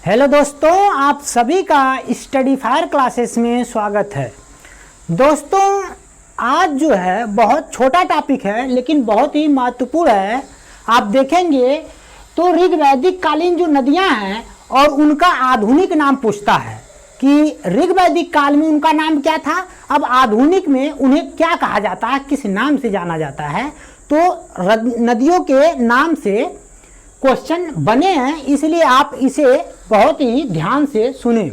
Hello दोस्तों, आप सभी का स्टडी फायर क्लासेस में स्वागत है। दोस्तों, आज जो है बहुत छोटा टॉपिक है लेकिन बहुत ही महत्वपूर्ण है। आप देखेंगे तो ऋग वैदिक कालीन जो नदियां हैं और उनका आधुनिक नाम पूछता है कि ऋग वैदिक काल में उनका नाम क्या था, अब आधुनिक में उन्हें क्या कहा जाता है, किस नाम से जाना जाता है। तो नदियों के नाम से क्वेश्चन बने हैं, इसलिए आप इसे बहुत ही ध्यान से सुने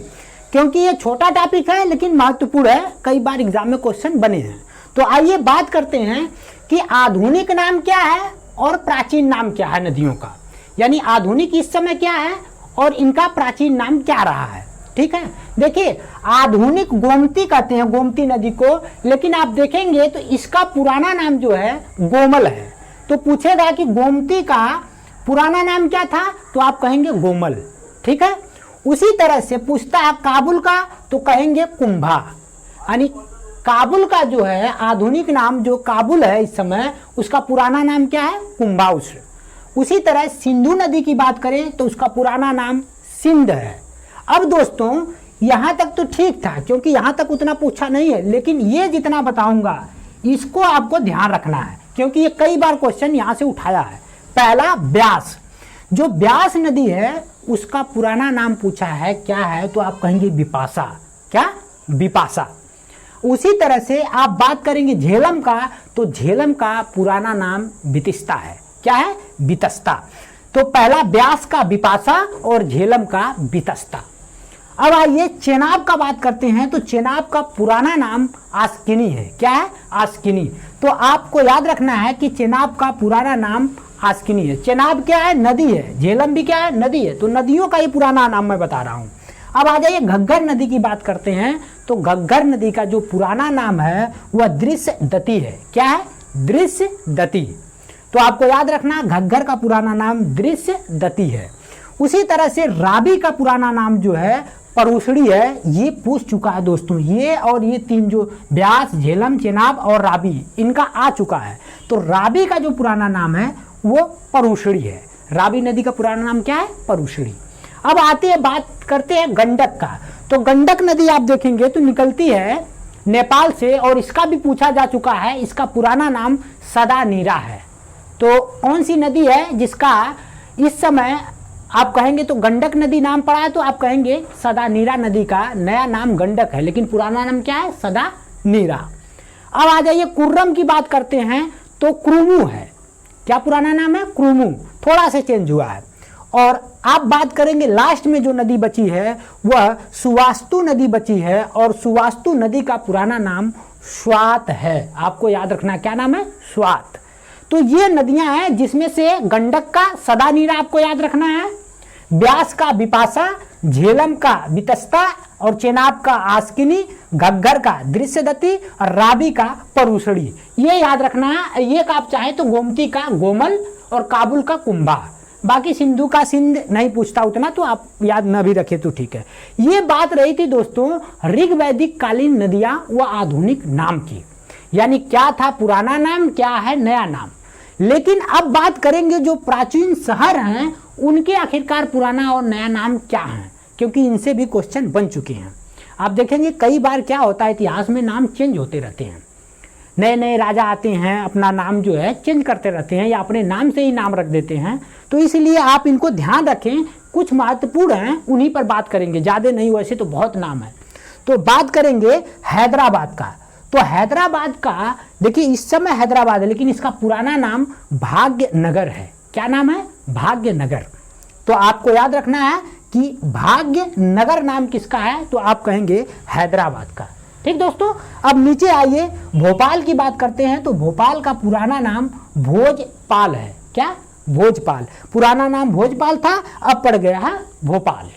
क्योंकि ये छोटा टॉपिक है लेकिन महत्वपूर्ण है। कई बार एग्जाम में क्वेश्चन बने हैं। तो आइए बात करते हैं कि आधुनिक नाम क्या है और प्राचीन नाम क्या है नदियों का, यानी आधुनिक इस समय क्या है और इनका प्राचीन नाम क्या रहा है। ठीक है, देखिए आधुनिक गोमती कहते हैं गोमती नदी को, लेकिन आप देखेंगे तो इसका पुराना नाम जो है गोमल है। तो पूछेगा कि गोमती का पुराना नाम क्या था, तो आप कहेंगे गोमल। ठीक है, उसी तरह से पूछता है काबुल का, तो कहेंगे कुंभा। यानी काबुल का जो है आधुनिक नाम जो काबुल है इस समय, उसका पुराना नाम क्या है, कुंभाउस। उसी तरह सिंधु नदी की बात करें तो उसका पुराना नाम सिंध है। अब दोस्तों यहां तक तो ठीक था क्योंकि यहां तक उतना पूछा नहीं है, लेकिन ये जितना बताऊंगा इसको आपको ध्यान रखना है क्योंकि ये कई बार क्वेश्चन यहां से उठाया है। पहला ब्यास, जो ब्यास नदी है उसका पुराना नाम पूछा है क्या है, तो आप कहेंगे बिपाशा। क्या, बिपाशा। उसी तरह से आप बात करेंगे झेलम का, तो झेलम का पुराना नाम बितिस्ता है। क्या है, बितस्ता। तो पहला ब्यास का बिपाशा और झेलम का बितस्ता। अब आइए चेनाब का बात करते हैं, तो चेनाब का पुराना नाम आस्किनी है। क्या है, आस्किनी। तो आपको याद रखना है कि चेनाब का पुराना नाम आस्किनी है। चेनाब क्या है, नदी है। झेलम भी क्या है, नदी है। तो नदियों का ही पुराना नाम मैं बता रहा हूं। अब आ जाइए घग्गर नदी की बात करते हैं, तो घग्गर नदी का जो पुराना नाम है वह दृश्य दती है। क्या है, दृश्य दती। तो आपको याद रखना घग्गर का पुराना नाम दृश्य दती है। उसी तरह से राबी का पुराना नाम जो है परूसड़ी है। ये पूछ चुका है दोस्तों, ये और ये तीन जो ब्यास, झेलम, चेनाब और राबी, इनका आ चुका है। तो राबी का जो पुराना नाम है वो परूसड़ी है। राबी नदी का पुराना नाम क्या है, परूसड़ी। अब आते हैं बात करते हैं गंडक का, तो गंडक नदी आप देखेंगे तो निकलती है नेपाल से और इसका भी पूछा जा चुका है। इसका पुराना नाम सदा नीरा है। तो कौन सी नदी है जिसका इस समय आप कहेंगे तो गंडक नदी नाम पड़ा है, तो आप कहेंगे सदा नीरा नदी का नया नाम गंडक है लेकिन पुराना नाम क्या है, सदा नीरा। अब आ जाइए कुर्रम की बात करते हैं, तो क्रूमू है। क्या पुराना नाम है, क्रूमू। थोड़ा से चेंज हुआ है। और आप बात करेंगे लास्ट में जो नदी बची है वह सुवास्तु नदी बची है और सुवास्तु नदी का पुराना नाम स्वात है। आपको याद रखना क्या नाम है, स्वात। तो ये नदियां हैं जिसमें से गंडक का सदा नीरा आपको याद रखना है, ब्यास का बिपाशा, झेलम का बितस्ता और चेनाब का आस्किनी, घग्गर का दृश्यदती और राबी का परूसड़ी। ये याद रखना है। ये का आप चाहे तो गोमती का गोमल और काबुल का कुंभा। बाकी सिंधु का सिंध नहीं पूछता उतना, तो आप याद न भी रखे तो ठीक है। ये बात रही थी दोस्तों ऋग वैदिक कालीन नदियां व आधुनिक नाम की, यानी क्या था पुराना नाम, क्या है नया नाम। लेकिन अब बात करेंगे जो प्राचीन शहर हैं उनके आखिरकार पुराना और नया नाम क्या है, क्योंकि इनसे भी क्वेश्चन बन चुके हैं। आप देखेंगे कई बार क्या होता है, इतिहास में नाम चेंज होते रहते हैं। नए नए राजा आते हैं, अपना नाम जो है चेंज करते रहते हैं या अपने नाम से ही नाम रख देते हैं। तो इसलिए आप इनको ध्यान रखें, कुछ महत्वपूर्ण हैं उन्हीं पर बात करेंगे, ज़्यादा नहीं, वैसे तो बहुत नाम है। तो बात करेंगे हैदराबाद का, तो हैदराबाद का देखिए इस समय हैदराबाद है लेकिन इसका पुराना नाम भाग्यनगर है। क्या नाम है, भाग्यनगर। तो आपको याद रखना है कि भाग्यनगर नाम किसका है, तो आप कहेंगे हैदराबाद का। ठीक दोस्तों, अब नीचे आइए भोपाल की बात करते हैं, तो भोपाल का पुराना नाम भोजपाल है। क्या, भोजपाल। पुराना नाम भोजपाल था, अब पड़ गया है भोपाल।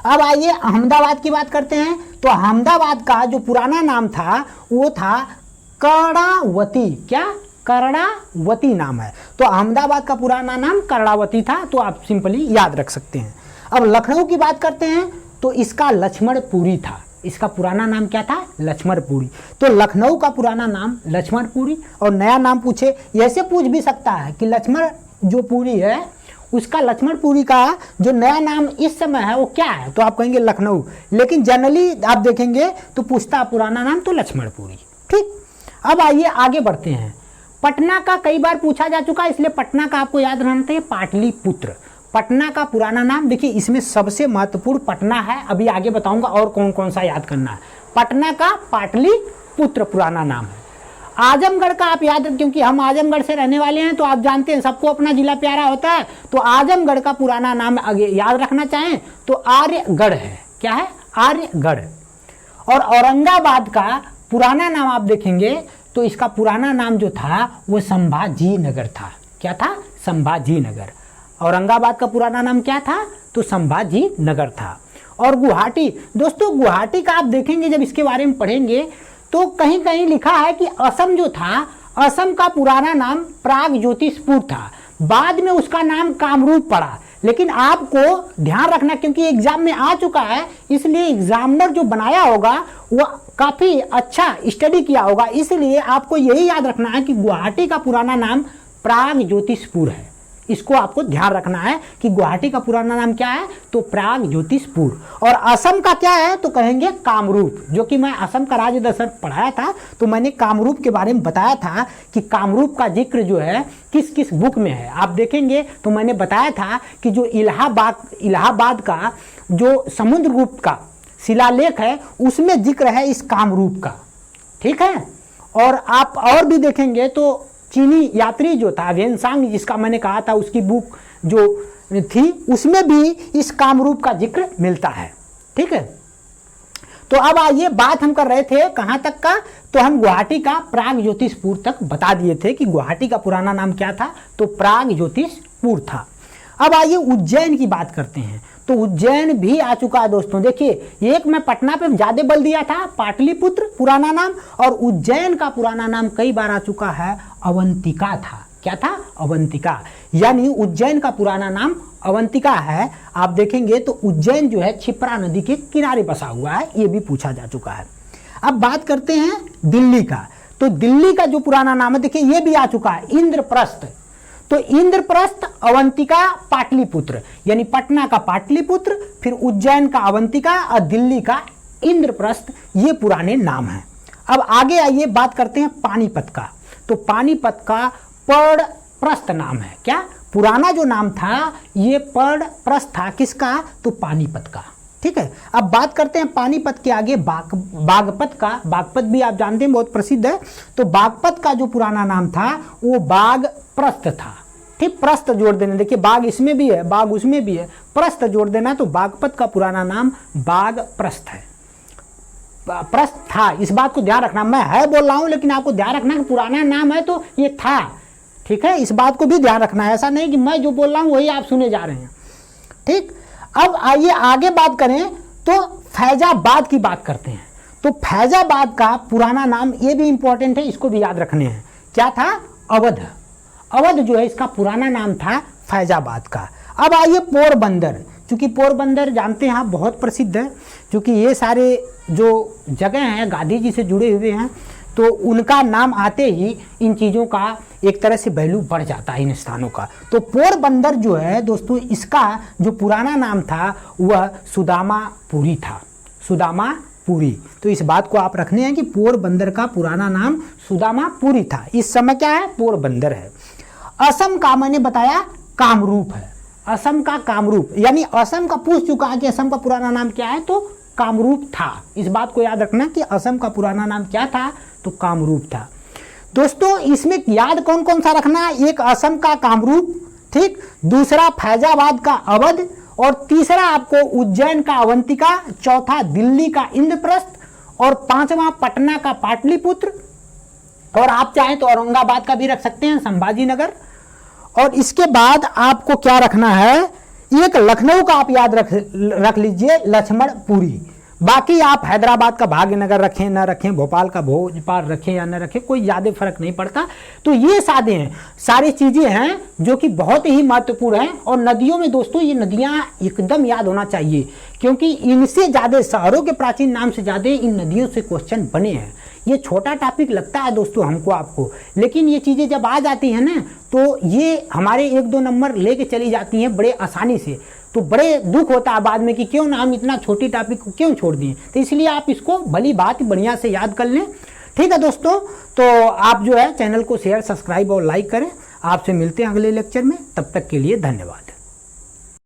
अब आइए अहमदाबाद की बात करते हैं, तो अहमदाबाद का जो पुराना नाम था वो था कर्णावती। क्या, कर्णावती नाम है। तो अहमदाबाद का पुराना नाम कर्णावती था, तो आप सिंपली याद रख सकते हैं। अब लखनऊ की बात करते हैं, तो इसका लक्ष्मणपुरी था। इसका पुराना नाम क्या था, लक्ष्मणपुरी। तो लखनऊ का पुराना नाम लक्ष्मणपुरी और नया नाम पूछे, ऐसे पूछ भी सकता है कि लक्ष्मण जो पुरी है उसका लक्ष्मणपुरी का जो नया नाम इस समय है वो क्या है, तो आप कहेंगे लखनऊ, लेकिन जनरली आप देखेंगे तो पूछता पुराना नाम तो लक्ष्मणपुरी। ठीक, अब आइए आगे बढ़ते हैं। पटना का कई बार पूछा जा चुका है, इसलिए पटना का आपको याद रहना चाहिए पाटलिपुत्र। पटना का पुराना नाम, देखिए इसमें सबसे महत्वपूर्ण पटना है, अभी आगे बताऊंगा और कौन कौन सा याद करना है। पटना का पाटलिपुत्र पुराना नाम है। आजमगढ़ का आप याद, क्योंकि हम आजमगढ़ से रहने वाले हैं तो आप जानते हैं सबको अपना जिला प्यारा होता है, तो आजमगढ़ का पुराना नाम आगे याद रखना चाहें तो आर्यगढ़ है। क्या है? आर्यगढ़। और औरंगाबाद का पुराना नाम आप देखेंगे तो इसका पुराना नाम जो था वो संभाजी नगर था। क्या था? संभाजी नगर। औरंगाबाद का पुराना नाम क्या था? तो संभाजी नगर था। और गुवाहाटी, दोस्तों गुवाहाटी का आप देखेंगे जब इसके बारे में पढ़ेंगे तो कहीं कहीं लिखा है कि असम जो था, असम का पुराना नाम प्राग ज्योतिषपुर था, बाद में उसका नाम कामरूप पड़ा। लेकिन आपको ध्यान रखना, क्योंकि एग्जाम में आ चुका है, इसलिए एग्जामिनर जो बनाया होगा वो काफी अच्छा स्टडी किया होगा, इसलिए आपको यही याद रखना है कि गुवाहाटी का पुराना नाम प्राग ज्योतिषपुर है। इसको आपको ध्यान रखना है कि गुवाहाटी का पुराना नाम क्या है, तो प्राग ज्योतिषपुर। और असम का क्या है, तो कहेंगे कामरूप। जो कि मैं असम का राज्य दर्शन पढ़ाया था तो मैंने कामरूप के बारे में बताया था कि कामरूप का जिक्र जो है किस किस बुक में है। आप देखेंगे तो मैंने बताया था कि जो इलाहाबाद का जो समुद्रगुप्त का शिलालेख है उसमें जिक्र है इस कामरूप का। ठीक है, और आप और भी देखेंगे तो चीनी यात्री जो था वेनसांग, जिसका मैंने कहा था उसकी बुक जो थी उसमें भी इस कामरूप का जिक्र मिलता है। ठीक है, तो अब आइए बात हम कर रहे थे कहां तक का, तो हम गुवाहाटी का प्राग ज्योतिषपुर तक बता दिए थे कि गुवाहाटी का पुराना नाम क्या था, तो प्राग ज्योतिषपुर था। अब आइए उज्जैन की बात करते हैं, तो उज्जैन भी आ चुका है दोस्तों। देखिए एक मैं पटना पे ज्यादा बल दिया था, पाटलिपुत्र पुराना नाम, और उज्जैन का पुराना नाम कई बार आ चुका है, अवंतिका था। क्या था? अवंतिका। यानी उज्जैन का पुराना नाम अवंतिका है। आप देखेंगे तो उज्जैन जो है क्षिप्रा नदी के किनारे बसा हुआ है, ये भी पूछा जा चुका है। अब बात करते हैं दिल्ली का, तो दिल्ली का जो पुराना नाम है देखिए ये भी आ चुका है, इंद्रप्रस्थ। तो इंद्रप्रस्थ, अवंतिका, पाटलिपुत्र, यानी पटना का पाटलिपुत्र, फिर उज्जैन का अवंतिका और दिल्ली का इंद्रप्रस्थ, ये पुराने नाम हैं। अब आगे आइए बात करते हैं पानीपत का, तो पानीपत का पर्णप्रस्थ नाम है। क्या? पुराना जो नाम था ये पर्णप्रस्थ था, किसका? तो पानीपत का। ठीक है, अब बात करते हैं पानीपत के आगे बागपत का। बागपत भी आप जानते हैं बहुत प्रसिद्ध है, तो बागपत का जो पुराना नाम था वो बागप्रस्थ था। ठीक, प्रस्थ जोड़ देना, देखिए बाग इसमें भी है, बाग उसमें भी है, प्रस्थ जोड़ देना, तो बागपत का पुराना नाम बागप्रस्थ है, प्रस्थ था। इस बात को ध्यान रखना, मैं है बोल रहा हूं लेकिन आपको ध्यान रखना कि पुराना नाम है तो ये था। ठीक है, इस बात को भी ध्यान रखना है, ऐसा नहीं कि मैं जो बोल रहा हूं वही आप सुने जा रहे हैं। ठीक, अब आइए आगे बात करें तो फैजाबाद की बात करते हैं। तो फैजाबाद का पुराना नाम, ये भी इंपॉर्टेंट है, इसको भी याद रखने हैं। क्या था? अवध। अवध जो है इसका पुराना नाम था फैजाबाद का। अब आइए पोरबंदर, क्योंकि पोरबंदर जानते हैं आप बहुत प्रसिद्ध है, क्योंकि ये सारे जो जगह हैं गांधी जी से जुड़े हुए हैं, तो उनका नाम आते ही इन चीज़ों का एक तरह से वैल्यू बढ़ जाता है इन स्थानों का। तो पोरबंदर जो है दोस्तों, इसका जो पुराना नाम था वह सुदामापुरी था, सुदामापुरी। तो इस बात को आप रखने हैं कि पोरबंदर का पुराना नाम सुदामापुरी था, इस समय क्या है? पोरबंदर है। असम का मैंने बताया कामरूप है, असम का कामरूप, यानी असम का पूछ चुका है कि असम का पुराना नाम क्या है, तो कामरूप था। इस बात को याद रखना कि असम का पुराना नाम क्या था, तो कामरूप था। दोस्तों इसमें याद कौन कौन सा रखना, एक असम का कामरूप, ठीक, दूसरा फैजाबाद का अवध, और तीसरा आपको उज्जैन का अवंतिका, चौथा दिल्ली का इंद्रप्रस्थ, और पांचवा पटना का पाटलिपुत्र, और आप चाहें तो औरंगाबाद का भी रख सकते हैं, संभाजी नगर। और इसके बाद आपको क्या रखना है, एक लखनऊ का आप याद रख लीजिए, लक्ष्मणपुरी। बाकी आप हैदराबाद का भाग्यनगर रखें न रखें, भोपाल का भोजपाल रखें या न रखें, कोई ज़्यादा फर्क नहीं पड़ता। तो ये सारी चीज़ें हैं जो कि बहुत ही महत्वपूर्ण हैं। और नदियों में दोस्तों ये नदियाँ एकदम याद होना चाहिए, क्योंकि इनसे ज़्यादा शहरों के प्राचीन नाम से ज़्यादा इन नदियों से क्वेश्चन बने हैं। ये छोटा टॉपिक लगता है दोस्तों हमको आपको, लेकिन ये चीज़ें जब आ जाती हैं ना तो ये हमारे 1-2 नंबर लेके चली जाती हैं बड़े आसानी से। तो बड़े दुख होता है बाद में कि क्यों ना हम इतना छोटी टॉपिक को क्यों छोड़ दिए। तो इसलिए आप इसको भली बात बढ़िया से याद कर लें। ठीक है दोस्तों, तो आप जो है चैनल को शेयर, सब्सक्राइब और लाइक करें। आपसे मिलते हैं अगले लेक्चर में, तब तक के लिए धन्यवाद।